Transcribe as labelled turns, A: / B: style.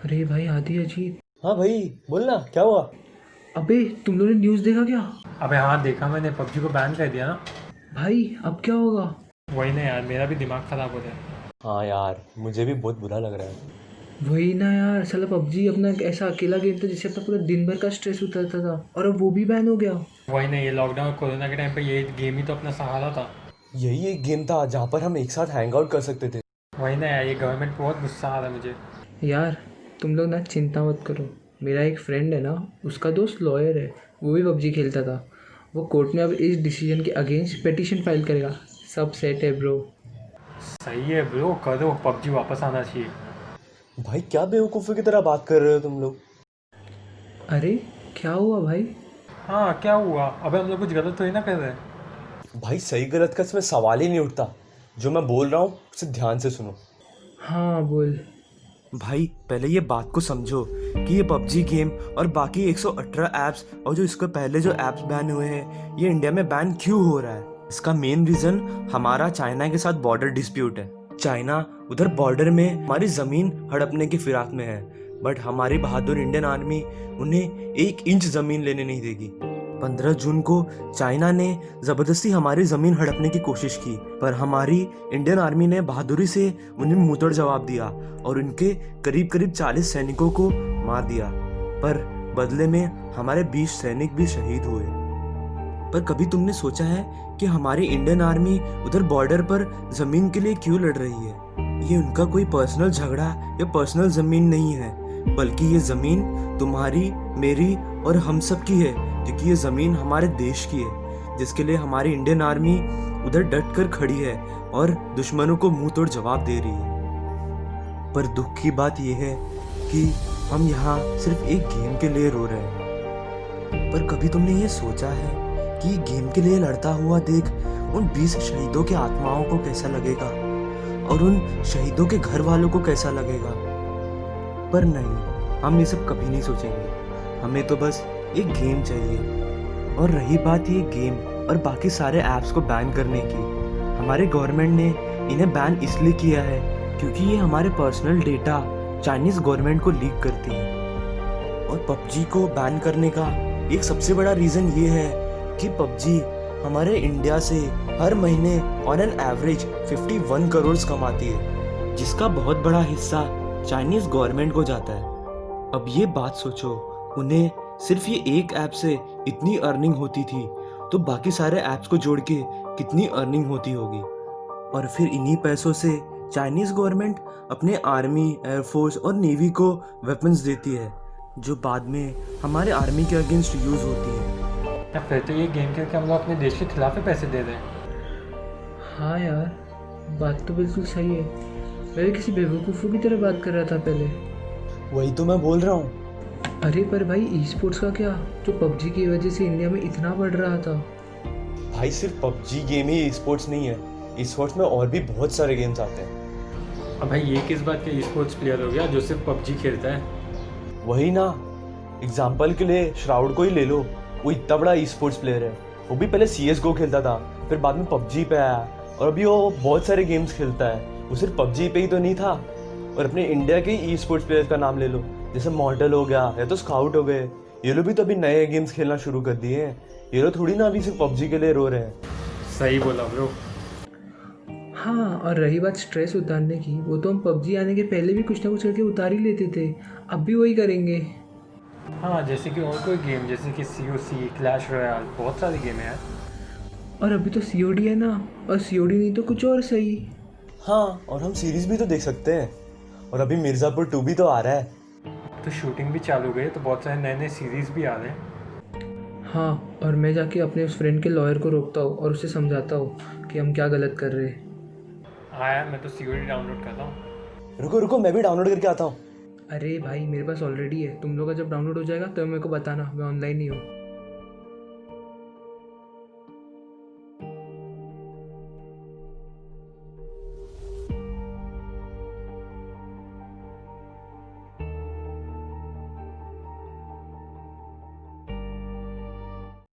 A: अरे भाई आदि अजीत।
B: हाँ भाई, बोल ना क्या हुआ।
A: अबे तुम लोगों ने न्यूज़ देखा क्या?
C: अबे हाँ देखा मैंने, पबजी को बैन कर दिया ना।
A: भाई अब क्या होगा?
C: वही ना यार, मेरा भी दिमाग ख़राब हो जाए।
B: हाँ यार, मुझे भी बहुत बुरा लग रहा है।
A: वही ना यार, साला पबजी अपना एक ऐसा अकेला गेम था जिससे अपना पूरा दिन भर का स्ट्रेस उतरता था, और अब वो भी बैन हो गया।
C: वही ना, ये लॉकडाउन और कोरोना के टाइम पे ये गेम ही तो अपना सहारा था।
B: यही एक गेम था जहाँ पर हम एक साथ हैंग आउट कर सकते थे।
C: वही ना यार, ये गवर्नमेंट बहुत गुस्सा आ रहा है मुझे।
A: यार तुम लोग ना चिंता मत करो। मेरा एक फ्रेंड है ना, उसका दोस्त लॉयर है, वो भी पबजी खेलता था। वो कोर्ट में अब इस डिसीजन के अगेंस्ट पिटीशन फाइल करेगा। सब सेट है ब्रो।
C: सही है ब्रो, करो, पबजी वापस आना चाहिए।
B: भाई क्या बेवकूफ़ी की तरह बात कर रहे हो तुम लोग।
A: अरे क्या हुआ भाई?
C: हाँ क्या हुआ, अबे हम लोग कुछ गलत थोड़ी ना कर रहे हैं।
B: भाई सही गलत का इसमें सवाल ही नहीं उठता। जो मैं बोल रहा हूँ उसे ध्यान से सुनो।
A: हाँ बोल।
D: भाई पहले ये बात को समझो कि ये पबजी गेम और बाकी 118 ऐप्स और जो इसके पहले जो ऐप्स बैन हुए हैं ये इंडिया में बैन क्यों हो रहा है। इसका मेन रीज़न हमारा चाइना के साथ बॉर्डर डिस्प्यूट है। चाइना उधर बॉर्डर में हमारी ज़मीन हड़पने की फिराक में है, बट हमारी बहादुर इंडियन आर्मी उन्हें 1 इंच ज़मीन लेने नहीं देगी। 15 जून को चाइना ने ज़बरदस्ती हमारी ज़मीन हड़पने की कोशिश की, पर हमारी इंडियन आर्मी ने बहादुरी से उन्हें मुंहतोड़ जवाब दिया और उनके करीब करीब 40 सैनिकों को मार दिया। पर बदले में हमारे 20 सैनिक भी शहीद हुए। पर कभी तुमने सोचा है कि हमारी इंडियन आर्मी उधर बॉर्डर पर ज़मीन के लिए क्यों लड़ रही है? ये उनका कोई पर्सनल झगड़ा या पर्सनल ज़मीन नहीं है, बल्कि ये ज़मीन तुम्हारी, मेरी और हम सब की है, क्योंकि ये ज़मीन हमारे देश की है, जिसके लिए हमारी इंडियन आर्मी उधर डट कर खड़ी है और दुश्मनों को मुंह तोड़ जवाब दे रही है। पर दुख की बात यह है कि हम यहाँ सिर्फ एक गेम के लिए रो रहे हैं। पर कभी तुमने ये सोचा है कि गेम के लिए लड़ता हुआ देख उन 20 शहीदों के आत्माओं को कैसा लगेगा और उन शहीदों के घर वालों को कैसा लगेगा? पर नहीं, हम ये सब कभी नहीं सोचेंगे। हमें तो बस एक गेम चाहिए। और रही बात ये गेम और बाकी सारे ऐप्स को बैन करने की, हमारे गवर्नमेंट ने इन्हें बैन इसलिए किया है क्योंकि ये हमारे पर्सनल डेटा चाइनीज़ गवर्नमेंट को लीक करती है। और पबजी को बैन करने का एक सबसे बड़ा रीज़न ये है कि पबजी हमारे इंडिया से हर महीने ऑन एन एवरेज 51 करोड़ कमाती है, जिसका बहुत बड़ा हिस्सा चाइनीज़ गवर्नमेंट को जाता है। अब ये बात सोचो, उन्हें सिर्फ ये एक ऐप से इतनी अर्निंग होती थी, तो बाकी सारे ऐप्स को जोड़ के कितनी अर्निंग होती होगी। और फिर इन्हीं पैसों से चाइनीज़ गवर्नमेंट अपने आर्मी, एयरफोर्स और नेवी को वेपन्स देती है, जो बाद में हमारे आर्मी के अगेंस्ट यूज़ होती है।
C: या फिर तो ये गेम खेल के हम लोग अपने देश के खिलाफ ही पैसे दे रहे हैं।
A: हाँ यार, बात तो बिल्कुल सही है। मैं भी किसी बेवकूफ़ों की तरह बात कर रहा था पहले।
B: वही तो मैं बोल रहा हूँ।
A: अरे पर भाई ई स्पोर्ट्स का क्या, जो पबजी की वजह से इंडिया में इतना बढ़ रहा था।
B: भाई सिर्फ पबजी गेम ही स्पोर्ट्स नहीं है, स्पोर्ट्स में और भी बहुत सारे गेम्स आते हैं।
C: अब भाई ये किस बात का स्पोर्ट्स प्लेयर हो गया जो सिर्फ पबजी खेलता है?
B: वही ना, एग्जाम्पल के लिए श्राउड को ही ले लो। वो इतना बड़ा ई स्पोर्ट्स प्लेयर है। वो भी पहले CSGO खेलता था, फिर बाद में पबजी पे आया, और अभी वो बहुत सारे गेम्स खेलता है। वो सिर्फ पबजी पे ही तो नहीं था। और अपने इंडिया के ई स्पोर्ट्स प्लेयर्स का नाम ले लो, जैसे मॉर्टल हो गया या तो स्काउट हो गए। ये लोग भी तो अभी नए गेम्स खेलना शुरू कर दिए हैं। ये लोग थोड़ी ना अभी सिर्फ पबजी के लिए रो रहे हैं।
C: सही बोला ब्रो।
A: हाँ, और रही बात स्ट्रेस उतारने की, वो तो हम पबजी आने के पहले भी कुछ ना कुछ करके उतार ही लेते थे। अब भी वही करेंगे।
C: हाँ, जैसे कि और कोई गेम, जैसे कि COC, क्लैश रॉयल, बहुत सारे गेम हैं यार।
A: और अभी तो COD है ना, और COD नहीं तो कुछ और सही।
B: हाँ, और हम सीरीज भी तो देख सकते हैं। और अभी मिर्ज़ापुर 2 भी तो आ रहा है।
C: तो शूटिंग भी चालू गई, तो बहुत सारे नए नए सीरीज़ भी आ रहे हैं।
A: हाँ, और मैं जाके अपने उस फ्रेंड के लॉयर को रोकता हूँ और उसे समझाता हूँ कि हम क्या गलत कर रहे हैं।
C: हाँ यार, मैं तो COD डाउनलोड करता हूँ।
B: रुको रुको, मैं भी डाउनलोड करके आता हूँ।
A: अरे भाई मेरे पास ऑलरेडी है, तुम लोग का जब डाउनलोड हो जाएगा तो मेरे को बताना, मैं ऑनलाइन ही हूँ।